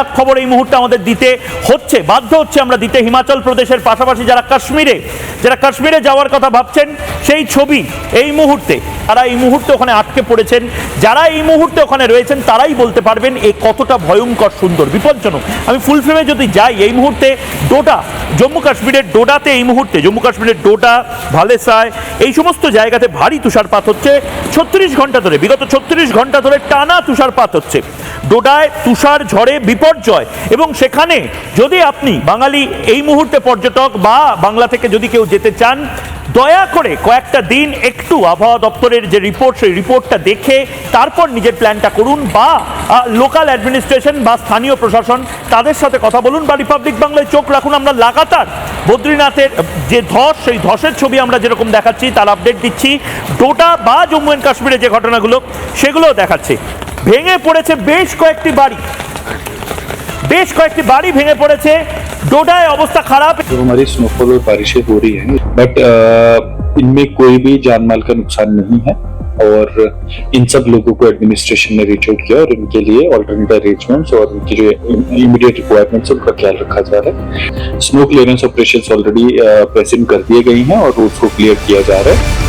খারাপ খবর এই মুহূর্তে আমাদের দিতে হচ্ছে, বাধ্য হচ্ছে আমরা দিতে। হিমাচল প্রদেশের পাশাপাশি যারা কাশ্মীরে যাওয়ার কথা ভাবছেন, সেই ছবি এই মুহূর্তে, তারা এই মুহূর্তে ওখানে আটকে পড়েছেন, যারা এই মুহূর্তে ওখানে রয়েছেন তারাই বলতে পারবেন এই কতটা ভয়ঙ্কর, সুন্দর, বিপজ্জনক। আমি ফুল ফ্রেমে যদি যাই, এই মুহূর্তে ডোডা, জম্মু কাশ্মীরের ডোডাতে এই মুহূর্তে, জম্মু কাশ্মীরের ডোডা, ভালেসায়, এই সমস্ত জায়গাতে ভারী তুষারপাত হচ্ছে 36 ঘন্টা ধরে, বিগত 36 ঘন্টা ধরে টানা তুষারপাত হচ্ছে। ডোডায় তুষার ঝড়ে বিপর্যয়, এবং সেখানে যদি আপনি বাঙালি এই মুহূর্তে পর্যটক বা বাংলা থেকে যদি কেউ যেতে চান, দয়া করে কয়েকটা দিন একটু আবহাওয়া দপ্তরের যে রিপোর্ট, সেই রিপোর্টটা দেখে তারপর নিজের প্ল্যানটা করুন, বা লোকাল অ্যাডমিনিস্ট্রেশন বা স্থানীয় প্রশাসন তাদের সাথে কথা বলুন, বা রিপাবলিক বাংলায় চোখ রাখুন। আমরা লাগাতার বদ্রীনাথের যে ধস, সেই ধসের ছবি আমরা যেরকম দেখাচ্ছি, তার আপডেট দিচ্ছি। ডোডা বা জম্মু অ্যান্ড কাশ্মীরে যে ঘটনাগুলো, সেগুলোও দেখাচ্ছে। ভেঙে পড়েছে বেশ কয়েকটি বাড়ি ভেঙে পড়েছে। डोडाय अवस्था खराब है। जो हमारी स्नोफॉल और बारिशें हो रही हैं, बट इनमें कोई भी जान माल का नुकसान नहीं है, और इन सब लोगों को एडमिनिस्ट्रेशन ने रीच आउट किया और इनके लिए ऑल्टरनेट अरेंजमेंट्स और उनकी जो इमीडिएट रिक्वायरमेंट्स है उनका ख्याल रखा जा रहा है। Snow clearance operations already present कर दिए गई हैं और उसको क्लियर किया जा रहा है।